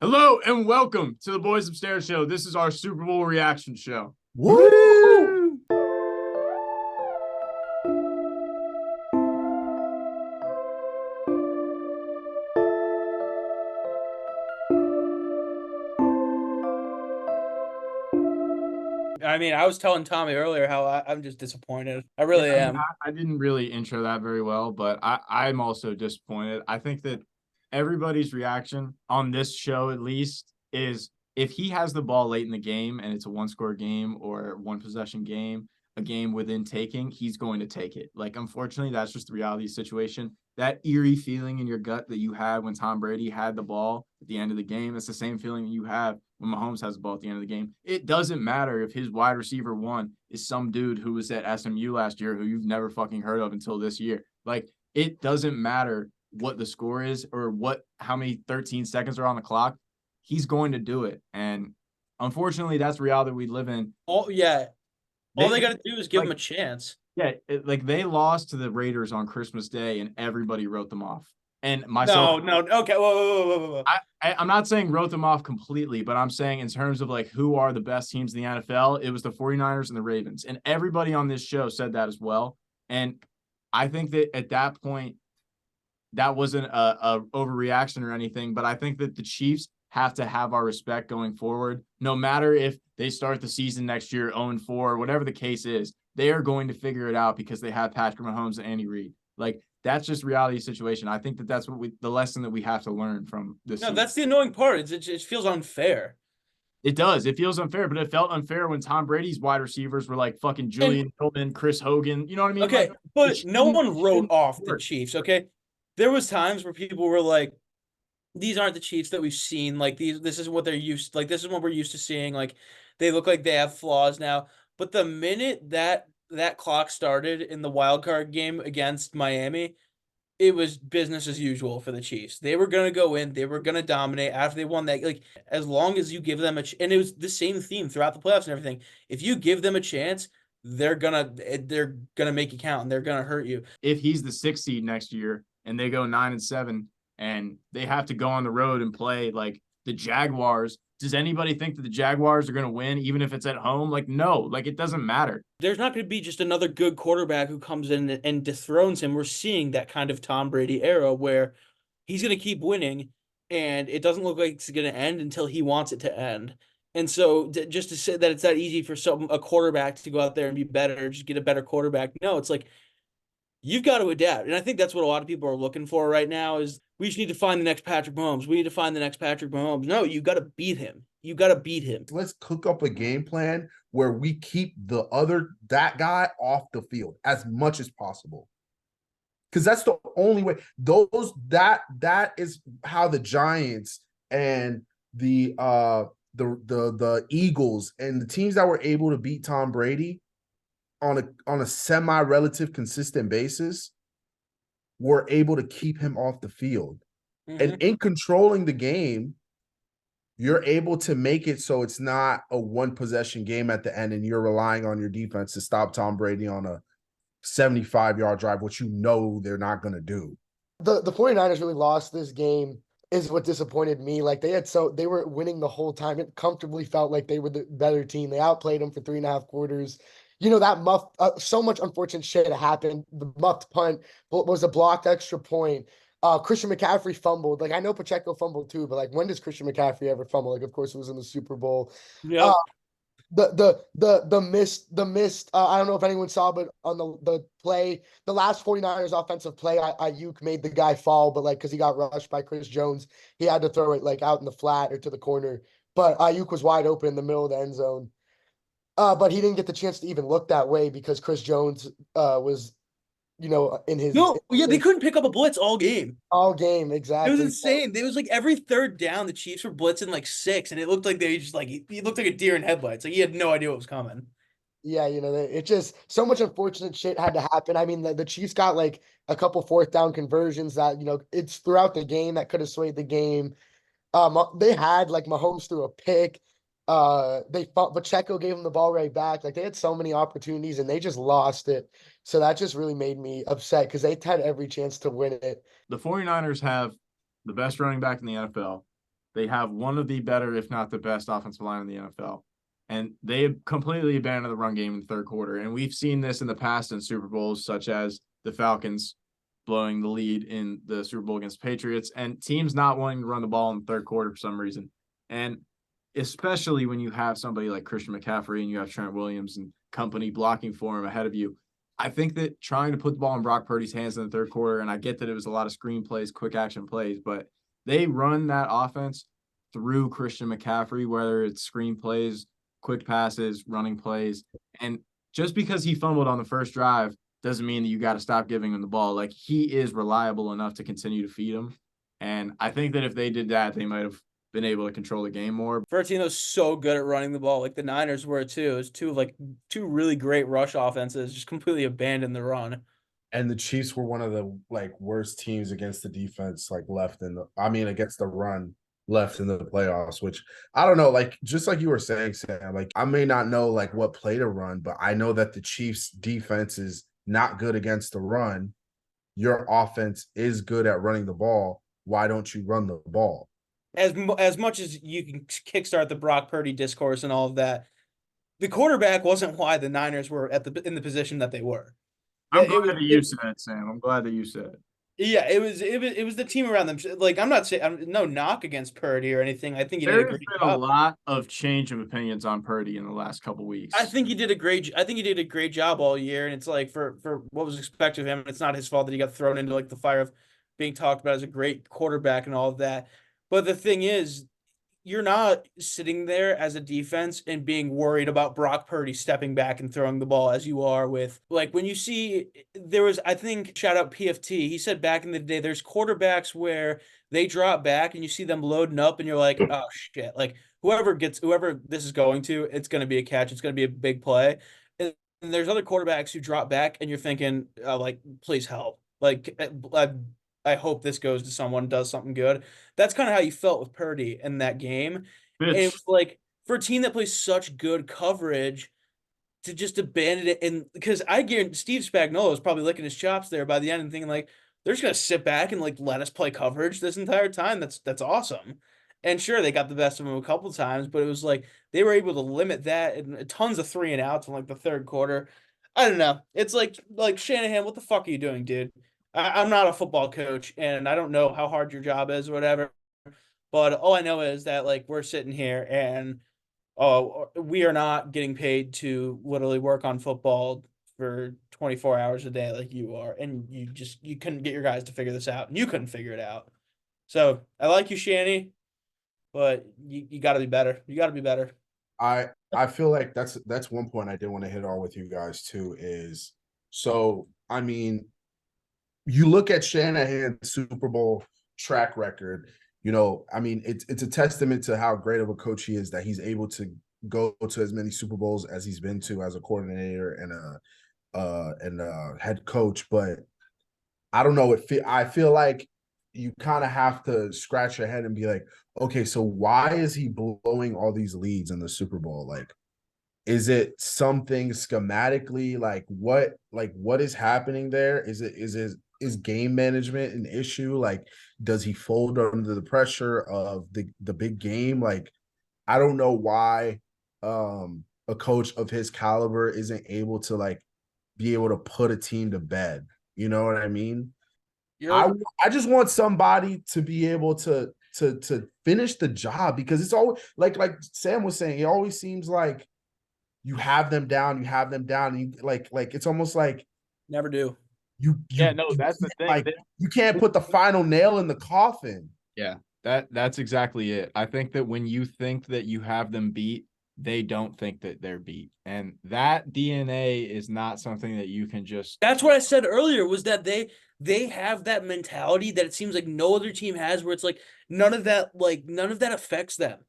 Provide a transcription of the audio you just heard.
Hello and welcome to the Boys Upstairs show. This is our Super Bowl reaction show. Woo! I mean, I was telling Tommy earlier how I'm just disappointed. I Yeah, really I mean, am. I didn't really intro that very well, but I'm also disappointed. I think that everybody's reaction on this show, at least, is if he has the ball late in the game and it's a one-score game or one possession game, a game within taking, he's going to take it. Like, unfortunately, that's just the reality situation. That eerie feeling in your gut that you had when Tom Brady had the ball at the end of the game, it's the same feeling you have when Mahomes has the ball at the end of the game. It doesn't matter if his wide receiver one is some dude who was at SMU last year who you've never fucking heard of until this year. Like, it doesn't matter what the score is or how many 13 seconds are on the clock. He's going to do it. And unfortunately, that's the reality we live in. All they got to do is give him a chance. Yeah, like they lost to the Raiders on Christmas Day, and everybody wrote them off. And No, okay. Whoa. I'm not saying wrote them off completely, but I'm saying in terms of like who are the best teams in the NFL, it was the 49ers and the Ravens. And everybody on this show said that as well. And I think that at that point, that wasn't a overreaction or anything, but I think that the Chiefs have to have our respect going forward. No matter if they start the season next year 0-4, whatever the case is, they are going to figure it out because they have Patrick Mahomes and Andy Reid. Like, that's just reality situation. I think that that's the lesson that we have to learn from this. No, season. that's the annoying part. It feels unfair. It does. It feels unfair, but it felt unfair when Tom Brady's wide receivers were like fucking Julian Edelman, Chris Hogan. You know what I mean? Okay, like, but no one wrote off the Chiefs, okay? There was times where people were like, these aren't the Chiefs that we've seen. Like, this is what they're used, like, this is what we're used to seeing. Like, they look like they have flaws now. But the minute that clock started in the wild card game against Miami, it was business as usual for the Chiefs. They were going to go in. They were going to dominate after they won that. Like, as long as you give them and it was the same theme throughout the playoffs and everything. If you give them a chance, they're gonna make you count and they're gonna hurt you. If he's the 6th seed next year and they go 9-7 and they have to go on the road and play like the Jaguars, does anybody think that the Jaguars are going to win even if it's at home? Like, no, like it doesn't matter. There's not going to be just another good quarterback who comes in and dethrones him. We're seeing that kind of Tom Brady era where he's going to keep winning and it doesn't look like it's going to end until he wants it to end. And so just to say that it's that easy for a quarterback to go out there and be better, just get a better quarterback. No, it's like you've got to adapt. And I think that's what a lot of people are looking for right now is we just need to find the next Patrick Mahomes. We need to find the next Patrick Mahomes. No, you got to beat him. You got to beat him. Let's cook up a game plan where we keep that guy off the field as much as possible. Because that's the only way. That is how the Giants and the Eagles and the teams that were able to beat Tom Brady on a semi-relative consistent basis were able to keep him off the field. Mm-hmm. And in controlling the game, you're able to make it so it's not a one-possession game at the end and you're relying on your defense to stop Tom Brady on a 75-yard drive, which you know they're not going to do. The 49ers really lost this game is what disappointed me. Like they were winning the whole time. It comfortably felt like they were the better team. They outplayed them for 3.5 quarters. You know, that so much unfortunate shit happened. The muffed punt was a blocked extra point. Christian McCaffrey fumbled. Like, I know Pacheco fumbled too, but like, when does Christian McCaffrey ever fumble? Like, of course, it was in the Super Bowl. Yeah. The missed. I don't know if anyone saw, but on the play, the last 49ers offensive play, Ayuk made the guy fall, but like because he got rushed by Chris Jones, he had to throw it like out in the flat or to the corner. But Ayuk was wide open in the middle of the end zone. But he didn't get the chance to even look that way because Chris Jones was, in his they couldn't pick up a blitz all game. All game, exactly. It was insane. It was like every third down, the Chiefs were blitzing like 6, and it looked like they just like he looked like a deer in headlights. Like he had no idea what was coming. Yeah, it just so much unfortunate shit had to happen. I mean, the Chiefs got like a couple 4th down conversions that it's throughout the game that could have swayed the game. They had like Mahomes threw a pick. Pacheco gave him the ball right back. Like they had so many opportunities and they just lost it. So that just really made me upset because they had every chance to win it. The 49ers have the best running back in the NFL. They have one of the better, if not the best, offensive line in the NFL. And they completely abandoned the run game in the third quarter. And we've seen this in the past in Super Bowls, such as the Falcons blowing the lead in the Super Bowl against the Patriots, and teams not wanting to run the ball in the third quarter for some reason. And especially when you have somebody like Christian McCaffrey and you have Trent Williams and company blocking for him ahead of you. I think that trying to put the ball in Brock Purdy's hands in the third quarter, and I get that it was a lot of screen plays, quick action plays, but they run that offense through Christian McCaffrey, whether it's screen plays, quick passes, running plays. And just because he fumbled on the first drive doesn't mean that you got to stop giving him the ball. Like, he is reliable enough to continue to feed him. And I think that if they did that, they might have been able to control the game more. For a team that was so good at running the ball, like the Niners were too, it was two really great rush offenses, just completely abandoned the run. And the Chiefs were one of the worst teams against the defense, against the run left in the playoffs, which I don't know, just like you were saying, Sam, I may not know what play to run, but I know that the Chiefs defense is not good against the run. Your offense is good at running the ball. Why don't you run the ball? As much as you can kickstart the Brock Purdy discourse and all of that, the quarterback wasn't why the Niners were in the position that they were. I'm glad that you said, Sam. I'm glad that you said. Yeah, it was the team around them. I'm not saying no knock against Purdy or anything. I think he did a great job. There's been a lot of change of opinions on Purdy in the last couple weeks. I think he did a great job all year, and it's for what was expected of him. It's not his fault that he got thrown into the fire of being talked about as a great quarterback and all of that. But the thing is, you're not sitting there as a defense and being worried about Brock Purdy stepping back and throwing the ball as you are with, when you see, there was, I think, shout out PFT, he said back in the day, there's quarterbacks where they drop back and you see them loading up and you're like, oh shit, whoever this is going to, it's going to be a catch, it's going to be a big play. And there's other quarterbacks who drop back and you're thinking, please help. I hope this goes to someone, does something good. That's kind of how you felt with Purdy in that game. And it was for a team that plays such good coverage to just abandon it. And because I guarantee Steve Spagnuolo is probably licking his chops there by the end and thinking they're just going to sit back and let us play coverage this entire time. That's awesome. And sure, they got the best of him a couple of times, but it was they were able to limit that and tons of 3 and outs in the third quarter. I don't know. It's like Shanahan, what the fuck are you doing, dude? I'm not a football coach, and I don't know how hard your job is or whatever. But all I know is that we're sitting here, and we are not getting paid to literally work on football for 24 hours a day like you are, and you couldn't get your guys to figure this out, and you couldn't figure it out. So I like you, Shanny, but you got to be better. You got to be better. I feel like that's one point I did want to hit on with you guys too. Is you look at Shanahan's Super Bowl track record, it's a testament to how great of a coach he is that he's able to go to as many Super Bowls as he's been to as a coordinator and a head coach. But I don't know. I feel like you kind of have to scratch your head and be like, okay, so why is he blowing all these leads in the Super Bowl? Is it something schematically? What is happening there? Is game management an issue? Does he fold under the pressure of the big game? I don't know why a coach of his caliber isn't able to be able to put a team to bed. You know what I mean? I just want somebody to be able to finish the job, because it's always like Sam was saying, it always seems like you have them down, and you, it's almost like never do. That's the thing. You can't put the final nail in the coffin. Yeah, that's exactly it. I think that when you think that you have them beat, they don't think that they're beat. And that DNA is not something that you can just... That's what I said earlier, was that they have that mentality that it seems like no other team has, where it's none of that affects them.